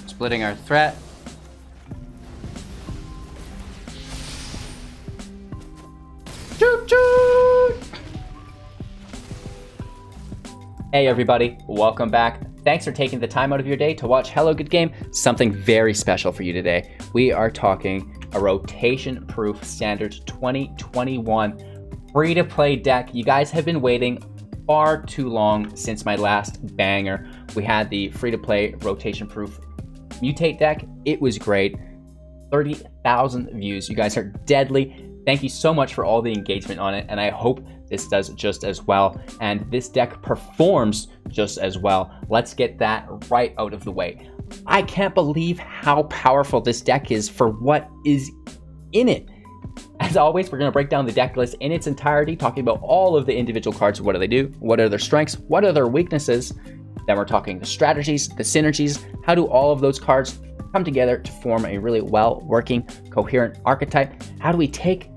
Splitting our threat. Choot choot! Hey everybody, welcome back. Thanks for taking the time out of your day to watch Hello Good Game. Something very special for you today. We are talking a rotation-proof standard 2021 free-to-play deck. You guys have been waiting far too long since my last banger. We had the free-to-play rotation-proof Mutate deck. It was great. 30,000 views. You guys are deadly. Thank you so much for all the engagement on it, and I hope this does just as well, and this deck performs just as well. Let's get that right out of the way. I can't believe how powerful this deck is for what is in it. As always, we're going to break down the deck list in its entirety, talking about all of the individual cards. What do they do? What are their strengths? What are their weaknesses? Then we're talking the strategies, the synergies. How do all of those cards come together to form a really well-working, coherent archetype? How do we take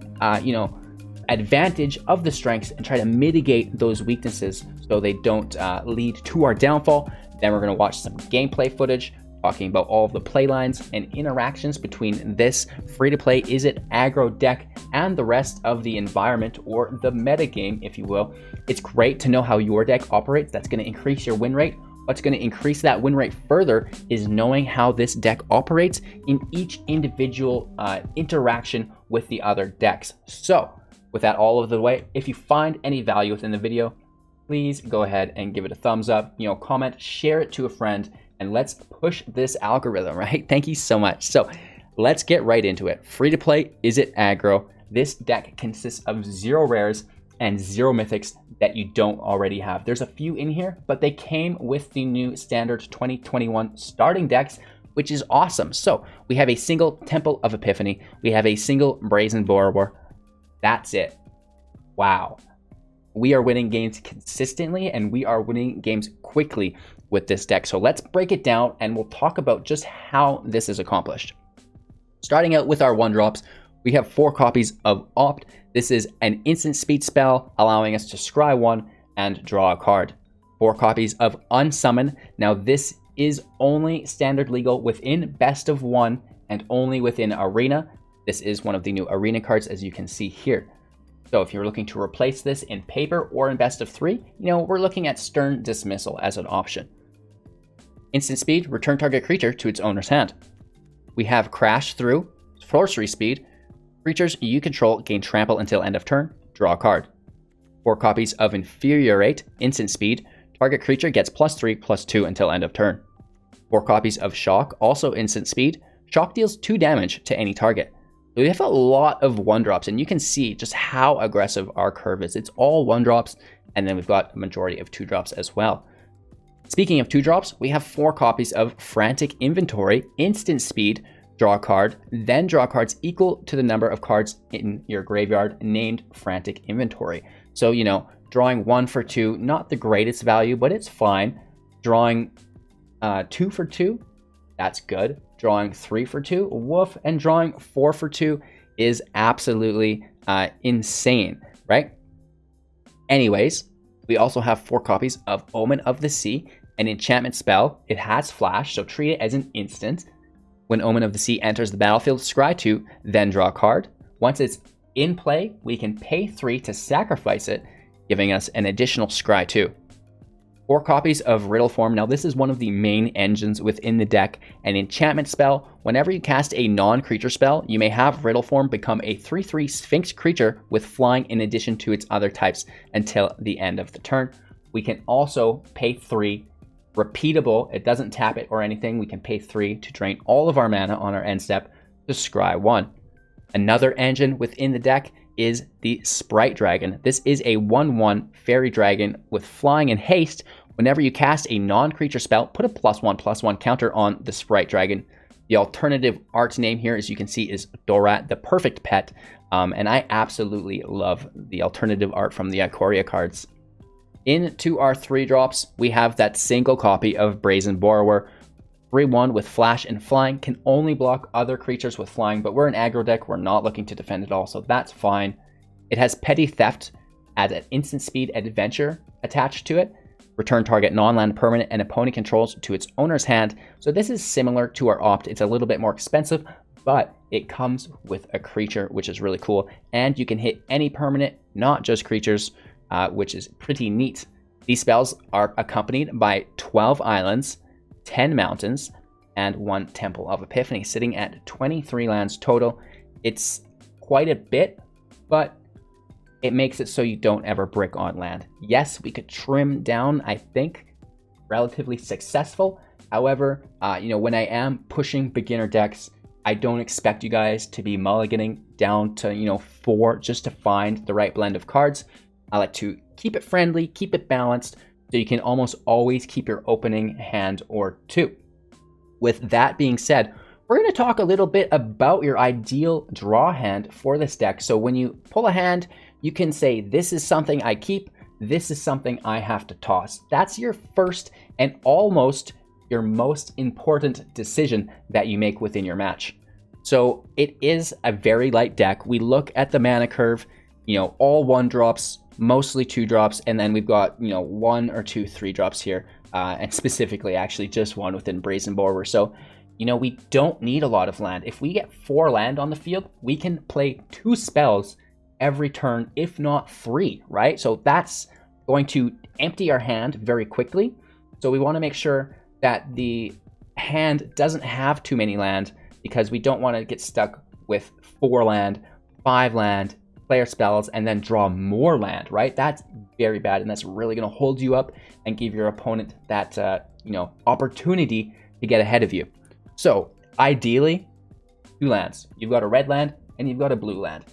advantage of the strengths and try to mitigate those weaknesses so they don't lead to our downfall? Then we're going to watch some gameplay footage talking about all of the play lines and interactions between this free-to-play IZZET Aggro deck and the rest of the environment, or the meta game, if you will. It's great to know how your deck operates. That's going to increase your win rate. What's going to increase that win rate further is knowing how this deck operates in each individual interaction with the other decks. So with that all of the way, if you find any value within the video, please go ahead and give it a thumbs up, comment, share it to a friend, and let's push this algorithm, right? Thank you so much. So let's get right into it. Free to play IZZET Aggro. This deck consists of 0 rares and 0 mythics that you don't already have. There's a few in here, but they came with the new standard 2021 starting decks, which is awesome. So we have a single Temple of Epiphany. We have a single Brazen Borrower. That's it. Wow. We are winning games consistently, and we are winning games quickly with this deck. So let's break it down, and we'll talk about just how this is accomplished. Starting out with our 1-drops, we have 4 copies of Opt. This is an instant speed spell, allowing us to scry 1 and draw a card. 4 copies of Unsummon. Now this is only standard legal within best of 1 and only within Arena. This is one of the new Arena cards, as you can see here. So if you're looking to replace this in paper or in best of 3, we're looking at Stern Dismissal as an option. Instant speed, return target creature to its owner's hand. We have Crash Through, sorcery speed. Creatures you control gain trample until end of turn, draw a card. 4 copies of Infuriate, instant speed. Target creature gets +3/+2 until end of turn. 4 copies of Shock, also instant speed. Shock deals 2 damage to any target. So we have a lot of 1-drops, and you can see just how aggressive our curve is. It's all 1-drops, and then we've got a majority of 2-drops as well. Speaking of 2-drops, we have 4 copies of Frantic Inventory, instant speed. Draw a card, then draw cards equal to the number of cards in your graveyard named Frantic Inventory. So, drawing 1 for 2, not the greatest value, but it's fine. Drawing 2 for 2, that's good. Drawing 3 for 2, woof. And drawing 4 for 2 is absolutely insane, right? Anyways, we also have 4 copies of Omen of the Sea, an enchantment spell. It has flash, so treat it as an instant. When Omen of the Sea enters the battlefield, scry 2, then draw a card. Once it's in play, we can pay 3 to sacrifice it, giving us an additional scry 2. 4 copies of Riddleform. Now this is one of the main engines within the deck. An enchantment spell. Whenever you cast a non-creature spell, you may have Riddleform become a 3/3 Sphinx creature with flying in addition to its other types until the end of the turn. We can also pay 3. Repeatable, it doesn't tap it or anything. We can pay 3 to drain all of our mana on our end step to scry 1. Another engine within the deck is the Sprite Dragon. This is a 1/1 fairy dragon with flying and haste. Whenever you cast a non-creature spell, put a +1/+1 counter on the Sprite Dragon. The alternative art name here, as you can see, is Dorat, the perfect pet. And I absolutely love the alternative art from the Ikoria cards. Into our 3-drops, we have that single copy of Brazen Borrower. 3/1 with flash and flying, can only block other creatures with flying, but we're an aggro deck, we're not looking to defend at all, so that's fine. It has Petty Theft. adds an instant speed adventure attached to it. Return target non-land permanent and opponent controls to its owner's hand. So this is similar to our opt. It's a little bit more expensive, but it comes with a creature, which is really cool. And you can hit any permanent, not just creatures, which is pretty neat. These spells are accompanied by 12 islands, 10 mountains, and 1 Temple of Epiphany, sitting at 23 lands total. It's quite a bit, but it makes it so you don't ever brick on land. Yes, we could trim down, I think, relatively successful. However, when I am pushing beginner decks, I don't expect you guys to be mulliganing down to, 4 just to find the right blend of cards. I like to keep it friendly, keep it balanced, so you can almost always keep your opening hand or 2. With that being said, we're going to talk a little bit about your ideal draw hand for this deck. So when you pull a hand, you can say, this is something I keep, this is something I have to toss. That's your first and almost your most important decision that you make within your match. So it is a very light deck. We look at the mana curve, all 1-drops, mostly 2-drops, and then we've got, 1 or 2 3-drops here, and specifically actually just 1 within Brazen Borrower. So, we don't need a lot of land. If we get 4 land on the field, we can play 2 spells every turn, if not 3, right? So that's going to empty our hand very quickly. So we want to make sure that the hand doesn't have too many land, because we don't want to get stuck with 4 land, 5 land, player spells, and then draw more land, right? That's very bad, and that's really going to hold you up and give your opponent that, opportunity to get ahead of you. So ideally, 2 lands. You've got a red land and you've got a blue land.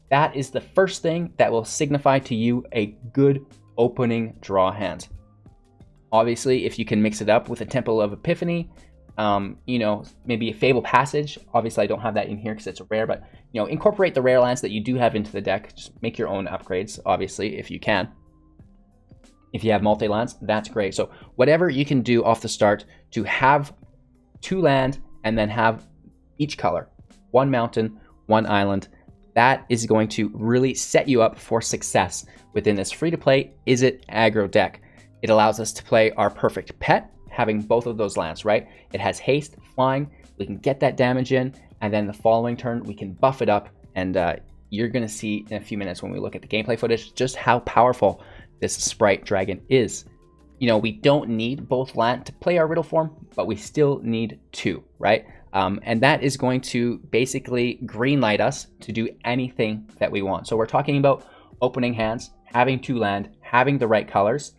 That is the first thing that will signify to you a good opening draw hand. Obviously, if you can mix it up with a Temple of Epiphany, maybe a Fable Passage. Obviously, I don't have that in here because it's rare, but, incorporate the rare lands that you do have into the deck. Just make your own upgrades, obviously, if you can. If you have multi-lands, that's great. So whatever you can do off the start to have 2 land and then have each color, 1 mountain, 1 island, that is going to really set you up for success within this free-to-play IZZET Aggro deck. It allows us to play our perfect pet, having both of those lands, right? It has haste, flying, we can get that damage in, and then the following turn we can buff it up, and you're going to see in a few minutes when we look at the gameplay footage just how powerful this Sprite Dragon is. We don't need both land to play our Riddleform, but we still need 2, right? And that is going to basically greenlight us to do anything that we want. So we're talking about opening hands, having 2 land, having the right colors.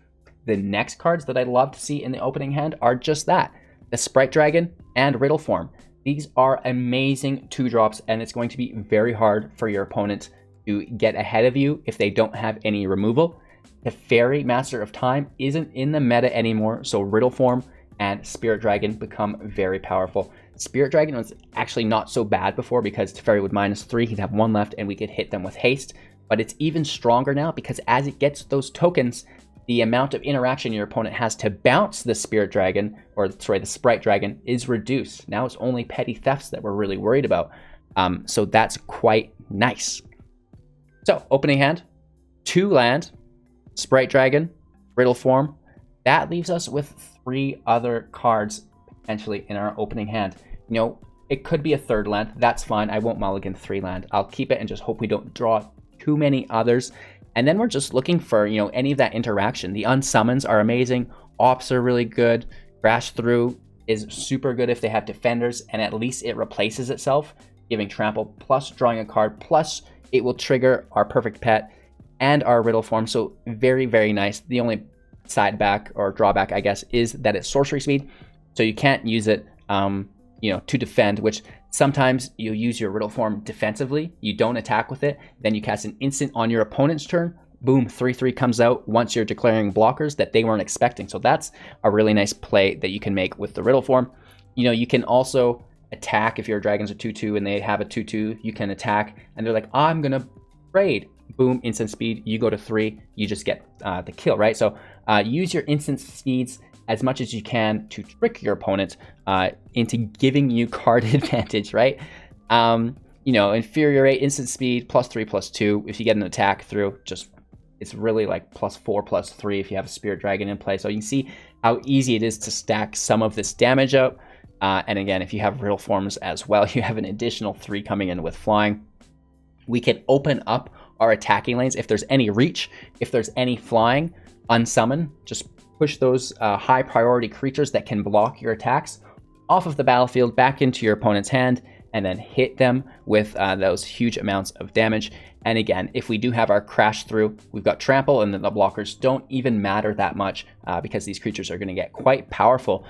The next cards that I'd love to see in the opening hand are just that, the Sprite Dragon and Riddleform. These are amazing 2-drops, and it's going to be very hard for your opponent to get ahead of you if they don't have any removal. The Fairy Master of Time isn't in the meta anymore, so Riddleform and Spirit Dragon become very powerful. Spirit Dragon was actually not so bad before because Teferi would -3, he'd have 1 left, and we could hit them with haste. But it's even stronger now because as it gets those tokens, the amount of interaction your opponent has to bounce the Spirit Dragon, the Sprite Dragon, is reduced. Now it's only petty thefts that we're really worried about. So that's quite nice. So opening hand, 2 land, Sprite Dragon, Riddleform. That leaves us with 3 other cards potentially in our opening hand. It could be a 3rd land. That's fine. I won't mulligan 3 land. I'll keep it and just hope we don't draw too many others. And then we're just looking for, any of that interaction. The unsummons are amazing. Ops are really good. Crash Through is super good if they have defenders, and at least it replaces itself, giving trample, plus drawing a card, plus it will trigger our perfect pet and our Riddleform. So very, very nice. The only side back or drawback, I guess, is that it's sorcery speed. So you can't use it, to defend, which sometimes you'll use your Riddleform defensively. You don't attack with it. Then you cast an instant on your opponent's turn. Boom, 3/3 comes out once you're declaring blockers that they weren't expecting. So that's a really nice play that you can make with the Riddleform. You can also attack if your dragons are 2/2 and they have a 2/2. You can attack and they're like, I'm going to raid. Boom, instant speed. You go to 3. You just get the kill, right? So use your instant speeds as much as you can to trick your opponent into giving you card advantage, right? Infuriate, instant speed, +3/+2. If you get an attack through, just It's really like +4/+3 if you have a Spirit Dragon in play. So you can see how easy it is to stack some of this damage up. And again, if you have Riddleforms as well, you have an additional 3 coming in with flying. We can open up our attacking lanes if there's any reach, if there's any flying, unsummon. Just push those high priority creatures that can block your attacks off of the battlefield back into your opponent's hand, and then hit them with those huge amounts of damage. And again, if we do have our crash through, we've got trample, and then the blockers don't even matter that much because these creatures are going to get quite powerful,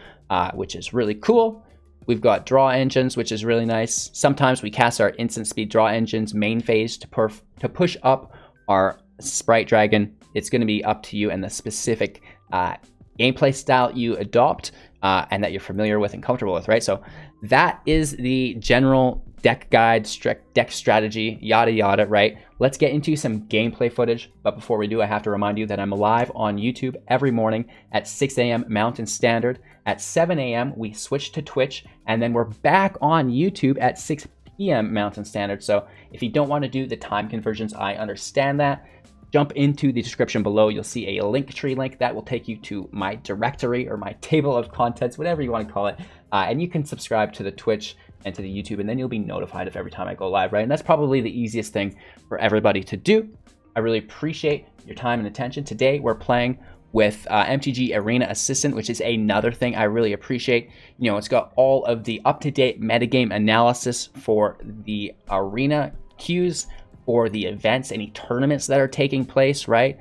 which is really cool. We've got draw engines, which is really nice. Sometimes we cast our instant speed draw engines main phase to push up our Sprite Dragon. It's going to be up to you and the specific gameplay style you adopt and that you're familiar with and comfortable with, right? So that is the general deck guide, deck strategy, yada yada, right? Let's get into some gameplay footage. But before we do, I have to remind you that I'm live on YouTube every morning at 6 a.m. Mountain Standard. At 7 a.m. we switch to Twitch, and then we're back on YouTube at 6 p.m. Mountain Standard. So if you don't want to do the time conversions, I understand that. Jump into the description below. You'll see a Linktree link that will take you to my directory or my table of contents, whatever you want to call it. And you can subscribe to the Twitch and to the YouTube, and then you'll be notified of every time I go live, right? And that's probably the easiest thing for everybody to do. I really appreciate your time and attention. Today, we're playing with MTG Arena Assistant, which is another thing I really appreciate. You know, it's got all of the up-to-date metagame analysis for the arena queues, for the events, any tournaments that are taking place, right?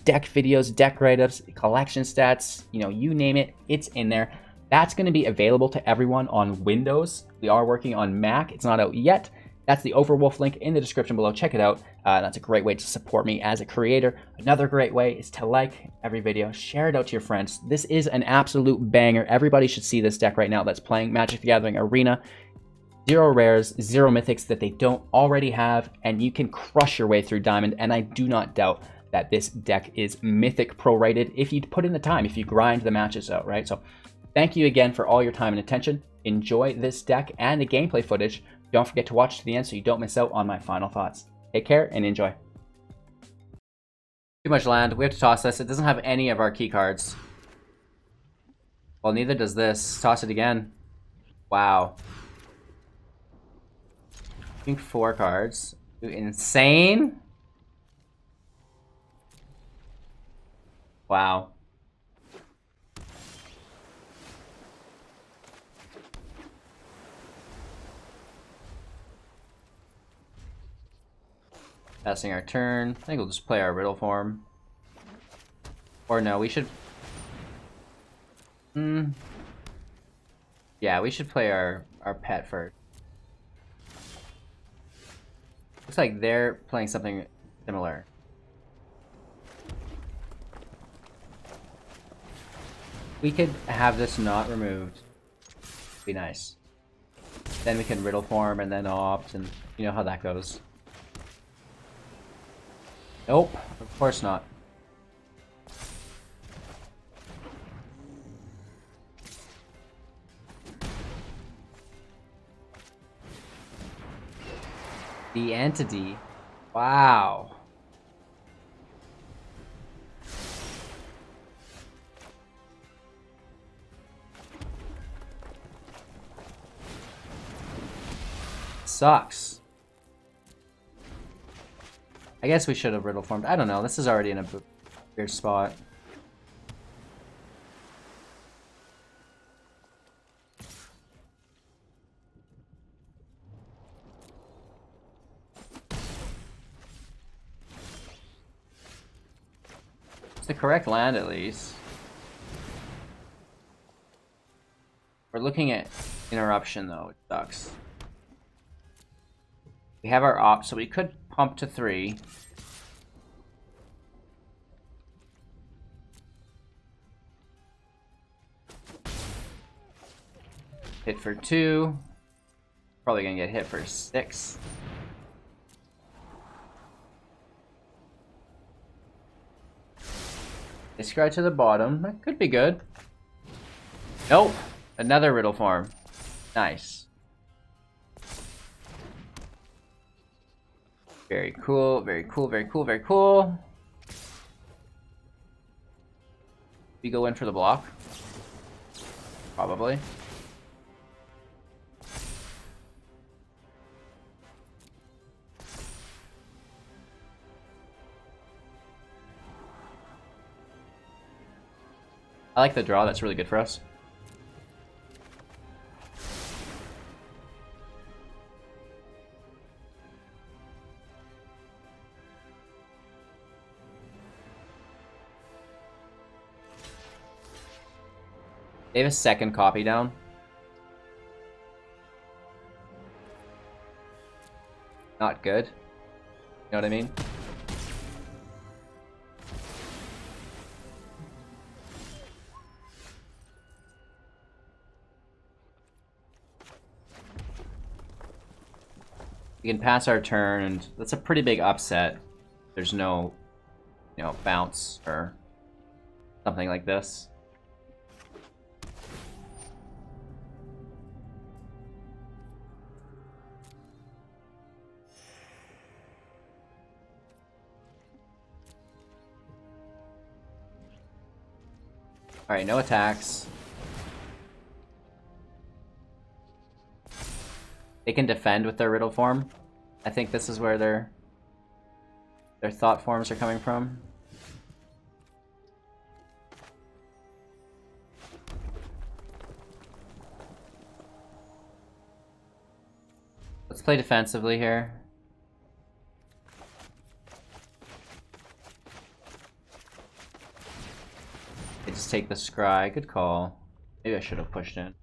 Deck videos, deck write-ups, collection stats, you know, you name it, it's in there. That's going to be available to everyone on Windows. We are working on Mac. It's not out yet. That's the Overwolf link in the description below. Check it out. That's a great way to support me as a creator. Another great way is to like every video, share it out to your friends. This is an absolute banger. Everybody should see this deck right now that's playing Magic the Gathering Arena. 0 rares, 0 mythics that they don't already have, and you can crush your way through Diamond. And I do not doubt that this deck is Mythic Pro rated if you put in the time, if you grind the matches out, right? So thank you again for all your time and attention. Enjoy this deck and the gameplay footage. Don't forget to watch to the end so you don't miss out on my final thoughts. Take care and enjoy. Too much land. We have to toss this. It doesn't have any of our key cards. Well, neither does this. Toss it again. Wow. I think 4 cards. Insane. Wow. Passing our turn. I think we'll just play our Riddleform. Or no, we should... Yeah, we should play our pet first. Looks like they're playing something similar. We could have this not removed. Be nice. Then we can Riddleform and then opt, and you know how that goes. Nope, of course not. The entity. Wow. Sucks. I guess we should have Riddleformed. I don't know. This is already in a weird spot. It's the correct land, at least. We're looking at interruption, though. It sucks. We have our opt, so we could pump to 3. Hit for 2. Probably gonna get hit for 6. Discard to the bottom. That could be good. Nope. Another Riddleform. Nice. Very cool, very cool, very cool, very cool. We go in for the block. Probably. I like the draw, that's really good for us. They have a second copy down. Not good. You know what I mean? We can pass our turn, and that's a pretty big upset. There's no, you know, bounce or something like this. Alright, no attacks. They can defend with their Riddleform. I think this is where their thought forms are coming from. Let's play defensively here. They just take the scry. Good call. Maybe I should have pushed in.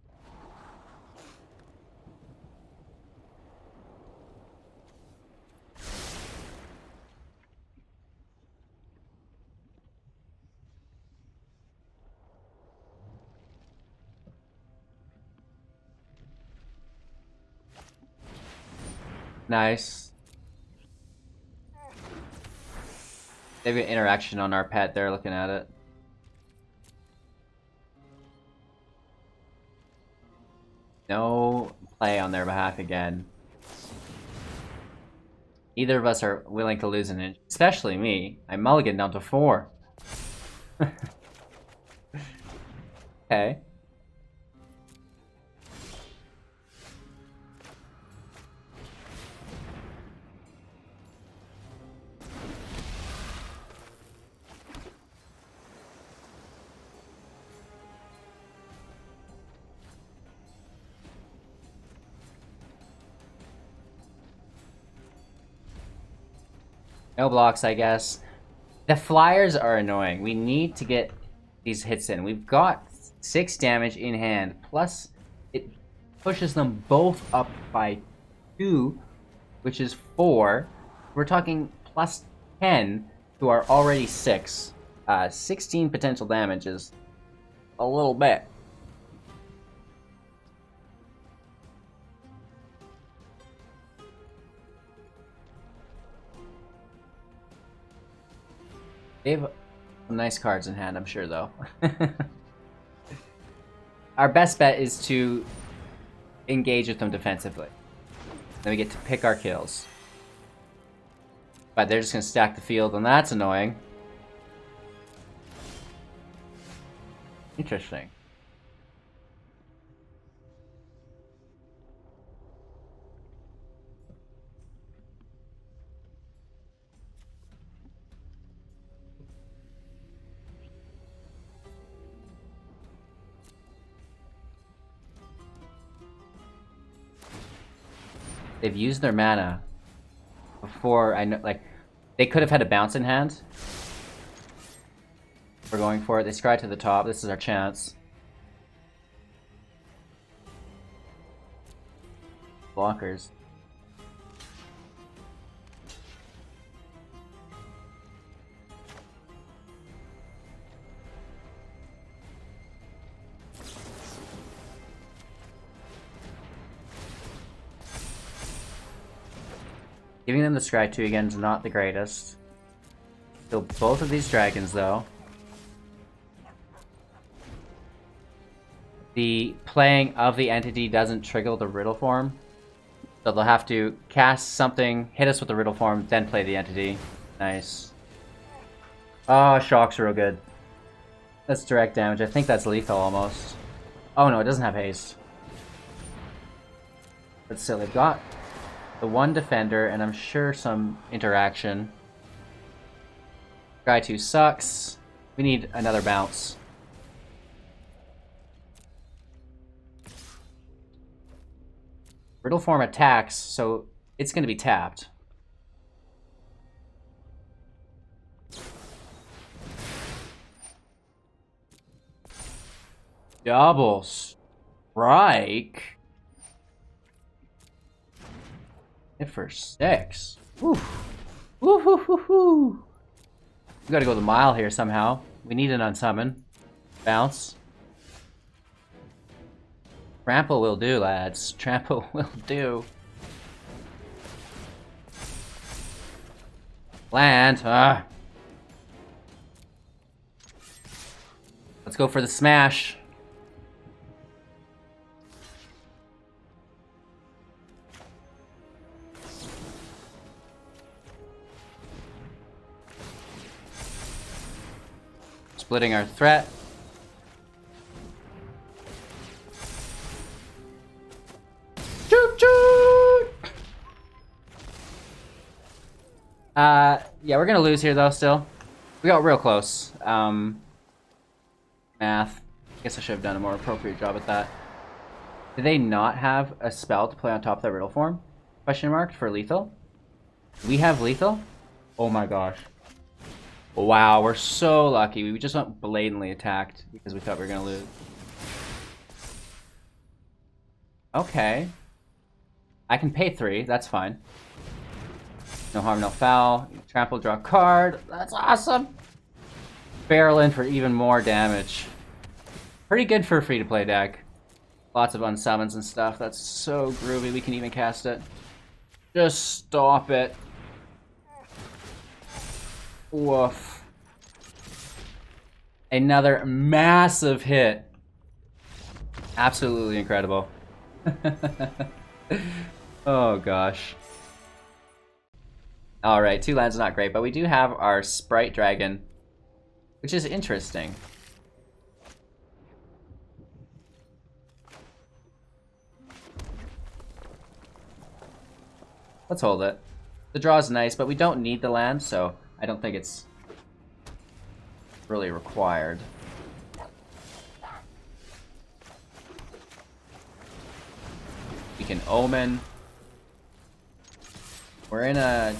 Nice. They have an interaction on our pet there, looking at it. No play on their behalf again. Neither of us are willing to lose an inch, especially me. I mulligan down to 4. Okay. No blocks, I guess. The flyers are annoying. We need to get these hits in. We've got 6 damage in hand, plus it pushes them both up by 2, which is 4. We're talking plus 10 to our already 6. 16 potential damage is a little bit. They have some nice cards in hand, I'm sure, though. Our best bet is to engage with them defensively. Then we get to pick our kills. But they're just going to stack the field, and that's annoying. Interesting. They've used their mana before I know, like, they could have had a bounce in hand. We're going for it. They scry to the top. This is our chance. Blockers. Giving them the scry 2 again is not the greatest. Kill both of these dragons, though. The playing of the entity doesn't trigger the Riddleform. So they'll have to cast something, hit us with the Riddleform, then play the entity. Nice. Oh, shock's real good. That's direct damage. I think that's lethal almost. Oh no, it doesn't have haste. But still, they've got the one defender, and I'm sure some interaction. Guy 2 sucks. We need another bounce. Riddleform attacks, so it's going to be tapped. Double strike. Hit for 6. Woo. Woo hoo hoo hoo. We gotta go the mile here somehow. We need an unsummon. Bounce. Trample will do, lads. Trample will do. Land. Ah. Let's go for the smash. Splitting our threat. Choot choot! Yeah, we're gonna lose here though still. We got real close. Math. I guess I should have done a more appropriate job at that. Do they not have a spell to play on top of that Riddleform? Question mark for lethal? We have lethal? Oh my gosh. Wow, we're so lucky. We just went blatantly attacked because we thought we were gonna lose. Okay. I can pay 3, that's fine. No harm, no foul. Trample, draw a card. That's awesome! Barrel in for even more damage. Pretty good for a free-to-play deck. Lots of unsummons and stuff. That's so groovy. We can even cast it. Just stop it. Woof. Another massive hit. Absolutely incredible. Oh gosh. Alright, 2 lands not great, but we do have our Sprite Dragon, which is interesting. Let's hold it. The draw is nice, but we don't need the land, so I don't think it's really required. We can Omen. We're in a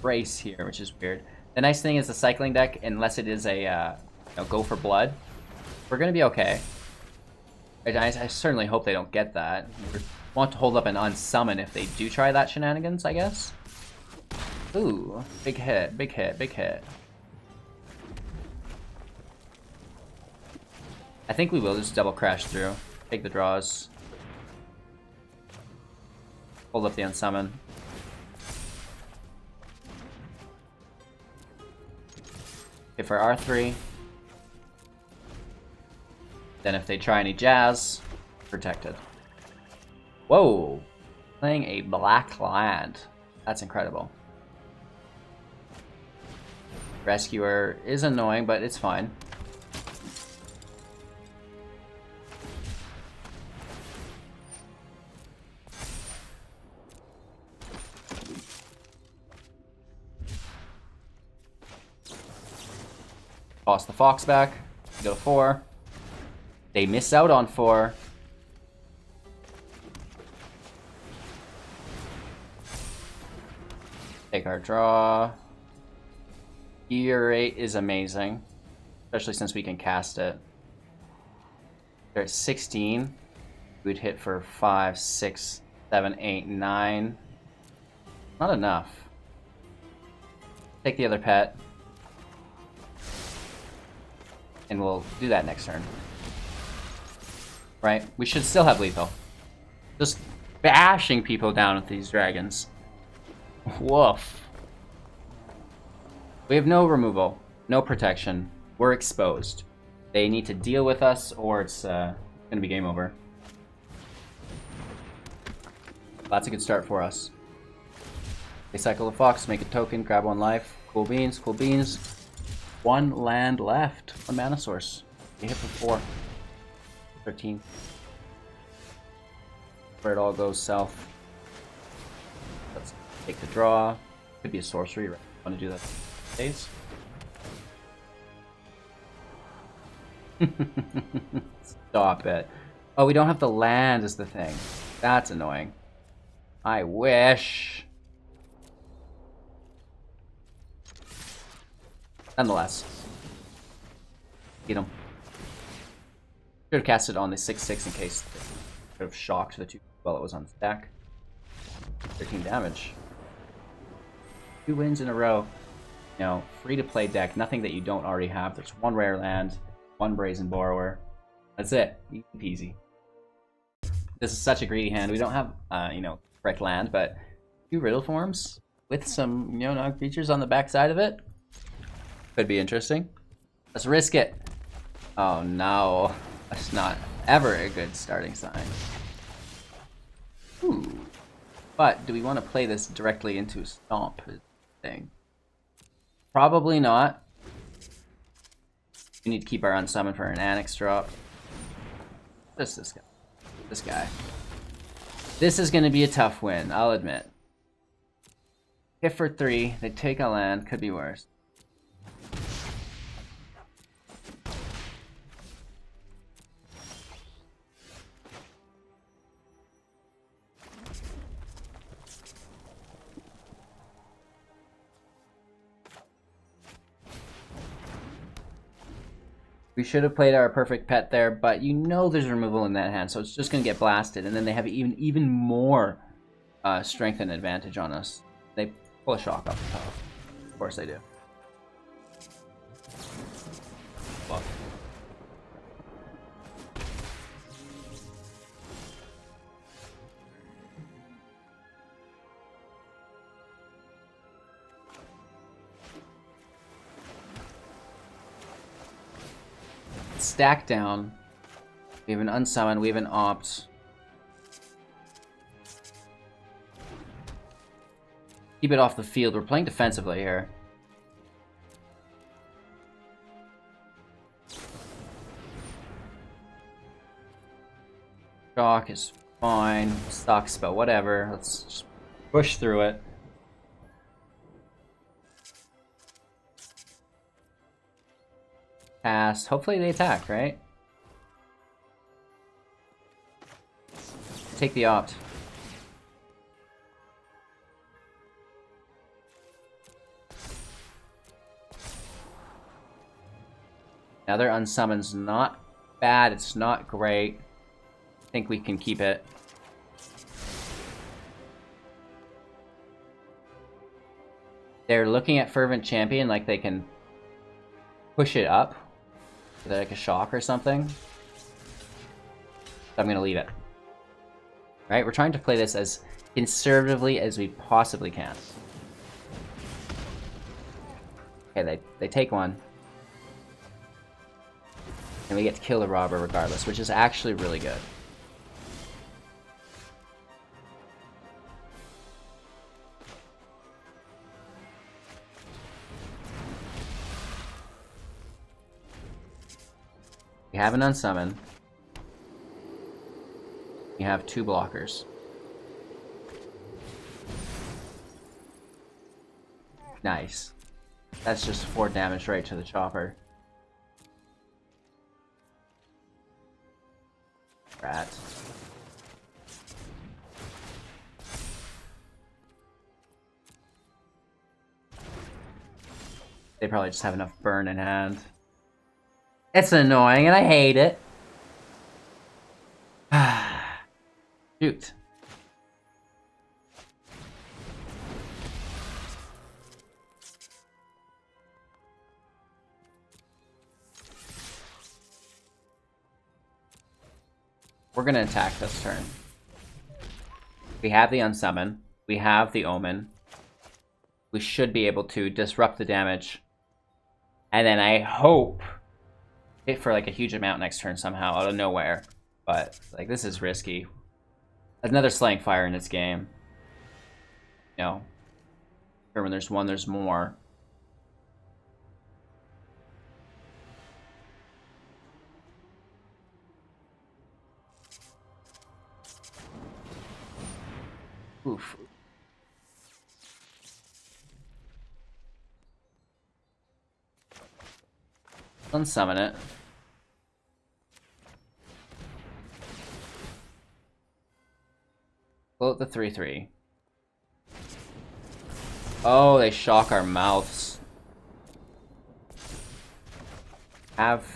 brace here, which is weird. The nice thing is the cycling deck, unless it is a go for blood, we're gonna be okay. I certainly hope they don't get that. We want to hold up an unsummon if they do try that shenanigans, I guess. Ooh, big hit, big hit, big hit. I think we will just double crash through. Take the draws. Hold up the unsummon. Okay, for R3. Then if they try any jazz, protected. Whoa! Playing a black land. That's incredible. Rescuer is annoying, but it's fine. Toss the fox back. Go to 4. They miss out on 4. Take our draw. Infuriate is amazing, especially since we can cast it. They're at 16. We'd hit for 5, 6, 7, 8, 9. Not enough. Take the other pet. And we'll do that next turn. Right? We should still have lethal. Just bashing people down with these dragons. Woof. We have no removal, no protection. We're exposed. They need to deal with us or it's gonna be game over. That's a good start for us. They cycle a fox, make a token, grab 1 life. Cool beans, cool beans. 1 land left, 1 mana source. You hit for 4. 13. Where it all goes south. Let's take the draw. Could be a sorcery, right? Want to do that? Days. Stop it. Oh, we don't have the land is the thing. That's annoying. I wish. Nonetheless. Get him. Should have cast it on the 6/6 in case it could have shocked the 2 while it was on stack. 13 damage. 2 wins in a row. You know, free to play deck, nothing that you don't already have. There's 1 rare land, 1 Brazen Borrower. That's it. Easy peasy. This is such a greedy hand. We don't have, you know, correct land, but 2 Riddleforms with some, you know, non-creatures on the back side of it. Could be interesting. Let's risk it. Oh no. That's not ever a good starting sign. Ooh. But do we want to play this directly into Stomp thing? Probably not. We need to keep our Unsummon for an Annex drop. Just this guy. This guy. This is going to be a tough win, I'll admit. Hit for 3, they take a land, could be worse. We should have played our perfect pet there, but you know there's removal in that hand, so it's just going to get blasted, and then they have even more strength and advantage on us. They pull a shock off the top. Of course they do. Well. Stack down. We have an Unsummon, we have an Opt. Keep it off the field. We're playing defensively here. Shock is fine. Sucks, but whatever. Let's just push through it. Pass. Hopefully they attack, right? Take the Opt. Another Unsummon's not bad, it's not great. I think we can keep it. They're looking at Fervent Champion like they can push it up. Like a shock or something. So I'm gonna leave it. Right, we're trying to play this as conservatively as we possibly can. Okay, they take 1. And we get to kill the robber regardless, which is actually really good. We have an Unsummon. We have 2 blockers. Nice. That's just 4 damage right to the chopper. Rat. They probably just have enough burn in hand. It's annoying and I hate it. Shoot. We're gonna attack this turn. We have the Unsummon. We have the Omen. We should be able to disrupt the damage. And then I hope hit for like a huge amount next turn somehow out of nowhere. But like this is risky. Another Slaying Fire in this game. You know, sure, when there's one, there's more. Oof. Unsummon it. Float the 3/3. Oh, they shock our mouths. Have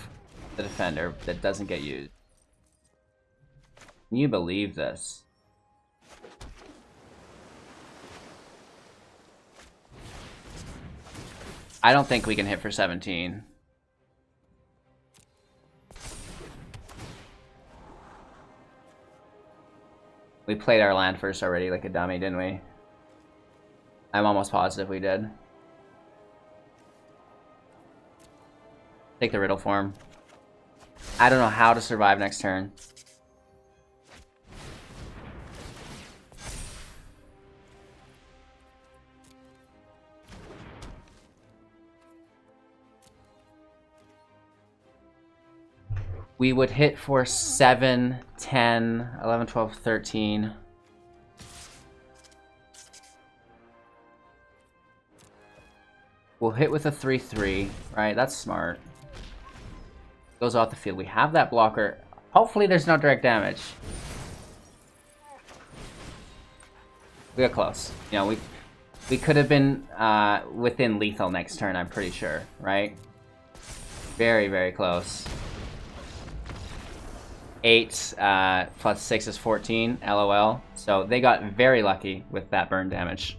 the defender that doesn't get used. Can you believe this? I don't think we can hit for 17. We played our land first already like a dummy, didn't we? I'm almost positive we did. Take the Riddleform. I don't know how to survive next turn. We would hit for 7, 10, 11, 12, 13. We'll hit with a 3/3, right? That's smart. Goes off the field. We have that blocker. Hopefully there's no direct damage. We got close. You know, we could have been within lethal next turn, I'm pretty sure, right? Very, very close. 8 plus 6 is 14, LOL. So they got very lucky with that burn damage.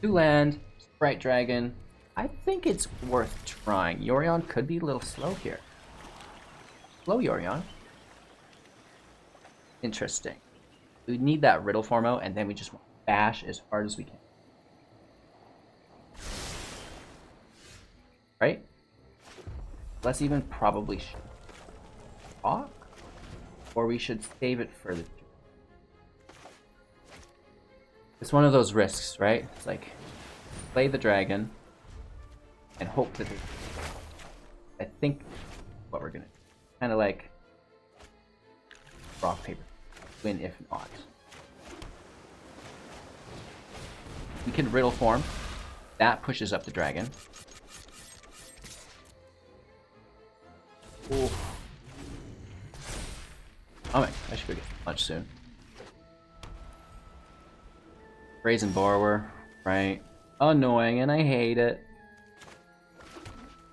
2 land, Sprite Dragon. I think it's worth trying. Yorion could be a little slow here. Slow Yorion. Interesting. We need that Riddleform out, and then we just bash as hard as we can. Right? Let's even probably talk, or we should save it for the... It's one of those risks, right? It's like, play the dragon, and hope that... I think what we're gonna do. Kind of like rock, paper, win if not. We can Riddleform. That pushes up the dragon. Ooh. Oh man, I should go get lunch soon. Brazen Borrower, right? Annoying, and I hate it.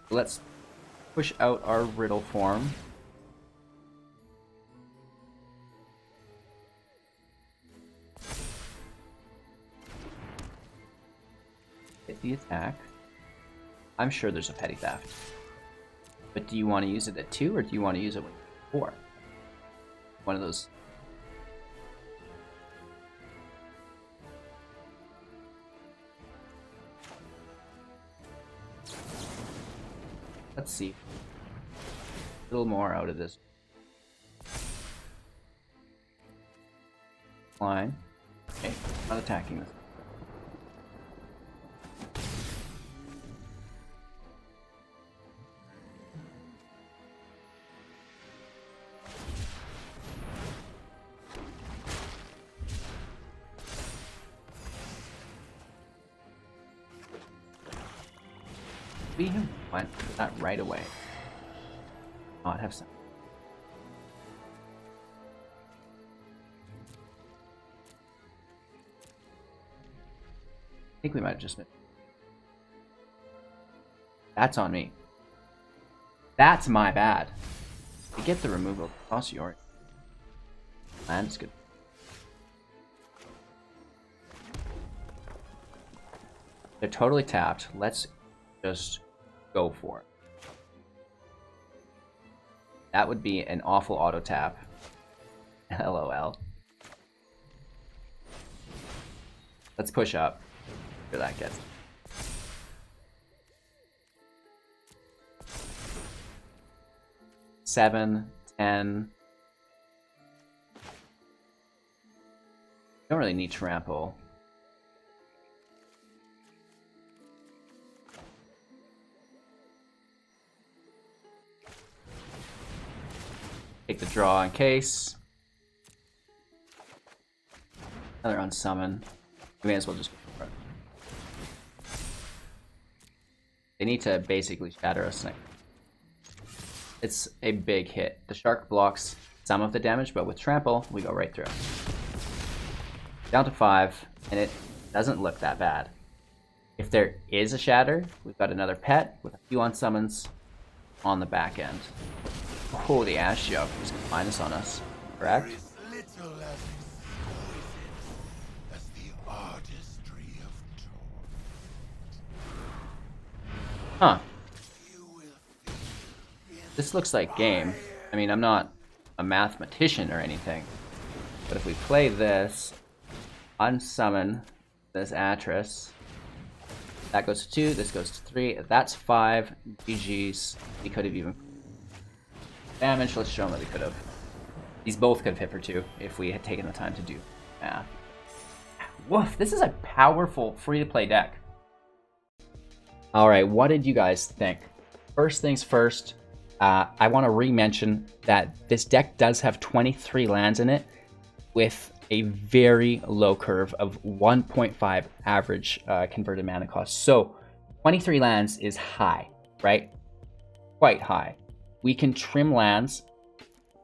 Let's push out our Riddleform. Hit the attack. I'm sure there's a petty theft. But do you want to use it at 2 or do you want to use it with 4? One of those. Let's see. A little more out of this. Line. Okay, not attacking this. We went that right away. Not have some. I think we might have just missed. That's on me. That's my bad. We get the removal. Toss your land's good. They're totally tapped. Let's just go for it. That would be an awful auto tap. LOL. Let's push up. Where that gets. Seven, 10. Don't really need trample. Take the draw in case. Another Unsummon. We may as well just go for it. They need to basically shatter us next. It's a big hit. The Shark blocks some of the damage, but with Trample, we go right through. Down to 5, and it doesn't look that bad. If there is a shatter, we've got another pet with a few unsummons on the back end. Oh, the Ash Jug is going to minus on us, correct? Huh. This looks like game. I mean, I'm not a mathematician or anything, but if we play this, unsummon this Atris, that goes to 2, this goes to 3, that's 5, GG's. We could have even damage. Let's show them that we could have. These both could have hit for 2 if we had taken the time to do math. Woof, this is a powerful free-to-play deck. Alright, what did you guys think? First things first, I want to re-mention that this deck does have 23 lands in it with a very low curve of 1.5 average converted mana cost. So 23 lands is high, right? Quite high. We can trim lands,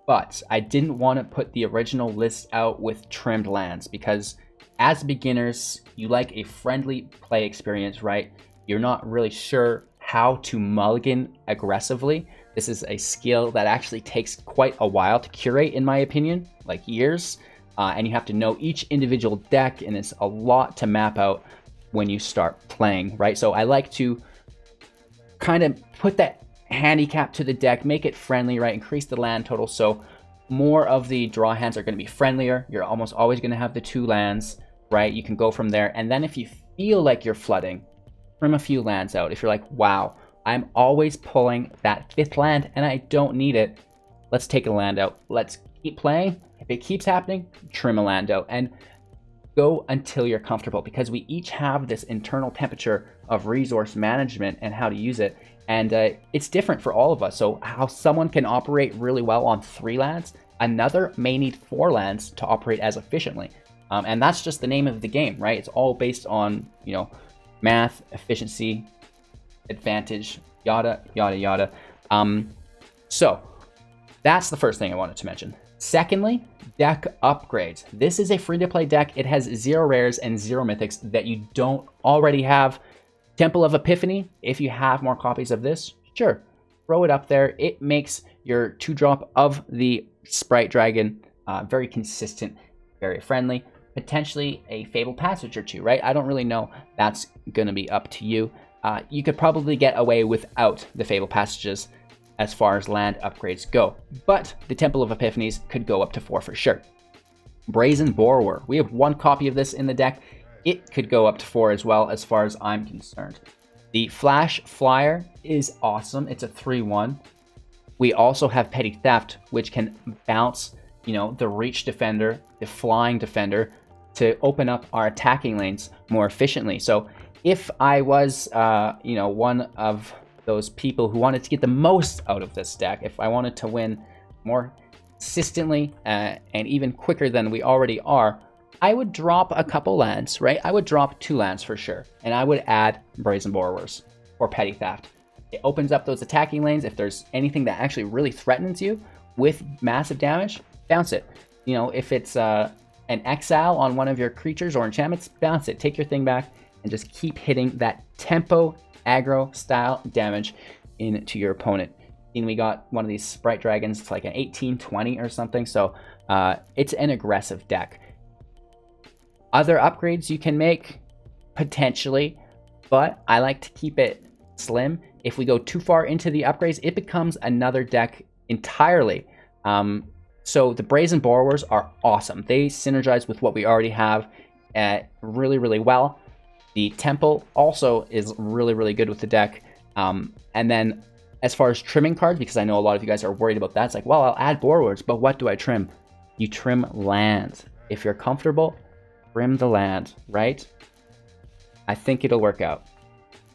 but I didn't want to put the original list out with trimmed lands because as beginners, you like a friendly play experience, right? You're not really sure how to mulligan aggressively. This is a skill that actually takes quite a while to curate, in my opinion, like years. And you have to know each individual deck, and it's a lot to map out when you start playing, right? So I like to kind of put that handicap to the deck, make it friendly, right? Increase the land total, so more of the draw hands are going to be friendlier. You're almost always going to have the 2 lands, right? You can go from there, and then if you feel like you're flooding, trim a few lands out. If you're like, wow, I'm always pulling that 5th land, and I don't need it, let's take a land out. Let's keep playing. If it keeps happening, trim a land out and go until you're comfortable, because we each have this internal temperature of resource management and how to use it. And it's different for all of us. So how someone can operate really well on 3 lands, another may need 4 lands to operate as efficiently. And that's just the name of the game, right? It's all based on, you know, math, efficiency, advantage, yada, yada, yada. So that's the first thing I wanted to mention. Secondly, deck upgrades. This is a free-to-play deck. It has 0 rares and 0 mythics that you don't already have. Temple of Epiphany, if you have more copies of this, sure, throw it up there. It makes your 2-drop of the Sprite Dragon very consistent, very friendly. Potentially a Fabled Passage or 2, right? I don't really know. That's going to be up to you. You could probably get away without the Fabled Passages as far as land upgrades go, but the Temple of Epiphanies could go up to 4 for sure. Brazen Borrower. We have 1 copy of this in the deck. It could go up to 4 as well, as far as I'm concerned. The Flash Flyer is awesome. It's a 3/1. We also have Petty Theft, which can bounce, you know, the Reach Defender, the Flying Defender, to open up our attacking lanes more efficiently. So if I was, you know, one of those people who wanted to get the most out of this deck, if I wanted to win more consistently and even quicker than we already are, I would drop a couple lands, right? I would drop 2 lands for sure, and I would add Brazen Borrowers or Petty Theft. It opens up those attacking lanes. If there's anything that actually really threatens you with massive damage, bounce it. You know, if it's an exile on one of your creatures or enchantments, bounce it. Take your thing back and just keep hitting that tempo aggro style damage into your opponent. And we got one of these Sprite Dragons. It's like an 18-20 or something. So it's an aggressive deck. Other upgrades you can make, potentially, but I like to keep it slim. If we go too far into the upgrades, it becomes another deck entirely. So the Brazen Borrowers are awesome. They synergize with what we already have really, really well. The Temple also is really, really good with the deck. And then as far as trimming cards, because I know a lot of you guys are worried about that, it's like, well, I'll add Borrowers, but what do I trim? You trim land. If you're comfortable, trim the land, right? I think it'll work out.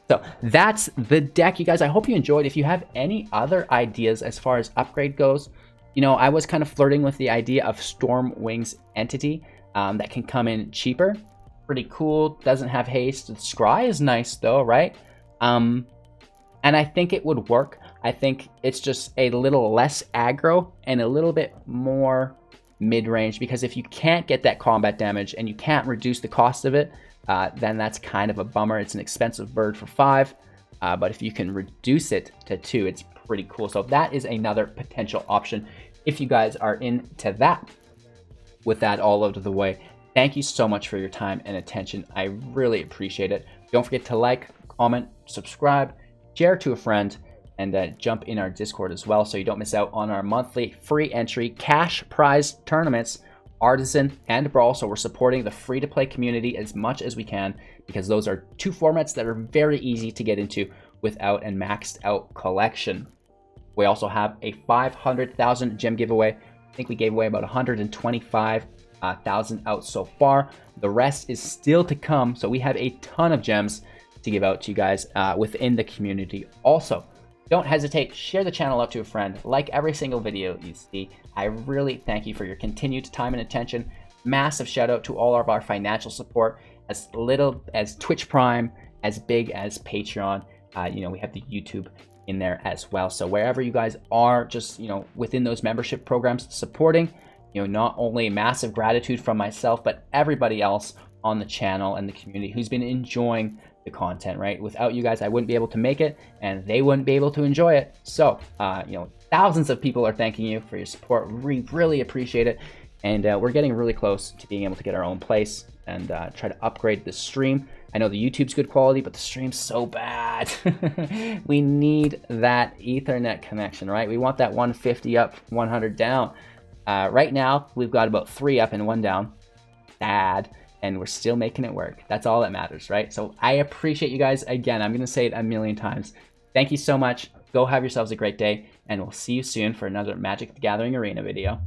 So that's the deck, you guys. I hope you enjoyed. If you have any other ideas as far as upgrade goes, you know, I was kind of flirting with the idea of Stormwing's Entity. that can come in cheaper. Pretty cool. Doesn't have haste. The scry is nice though, right? And I think it would work. I think it's just a little less aggro and a little bit more mid-range, because if you can't get that combat damage and you can't reduce the cost of it, then that's kind of a bummer. It's an expensive bird for 5, but if you can reduce it to 2, it's pretty cool. So that is another potential option if you guys are into that. With that all out of the way, thank you so much for your time and attention. I really appreciate it. Don't forget to like, comment, subscribe, share to a friend, and jump in our Discord as well so you don't miss out on our monthly free entry cash prize tournaments, Artisan and Brawl. So we're supporting the free-to-play community as much as we can, because those are 2 formats that are very easy to get into without a maxed out collection. We also have a 500,000 gem giveaway. I think we gave away about 125,000 out so far. The rest is still to come, so we have a ton of gems to give out to you guys within the community also. Don't hesitate, share the channel up to a friend, like every single video you see. I really thank you for your continued time and attention. Massive shout out to all of our financial support, as little as Twitch Prime, as big as Patreon. You know, we have the YouTube in there as well. So wherever you guys are, just, you know, within those membership programs supporting, you know, not only massive gratitude from myself, but everybody else on the channel and the community who's been enjoying the content, right? Without you guys, I wouldn't be able to make it, and they wouldn't be able to enjoy it. So, you know, thousands of people are thanking you for your support. We really appreciate it, and we're getting really close to being able to get our own place and try to upgrade the stream. I know the YouTube's good quality, but the stream's so bad. We need that Ethernet connection, right? We want that 150 up, 100 down. Right now, we've got about 3 up and 1 down. Bad. And we're still making it work. That's all that matters, right? So I appreciate you guys. Again, I'm going to say it a million times. Thank you so much. Go have yourselves a great day, and we'll see you soon for another Magic the Gathering Arena video.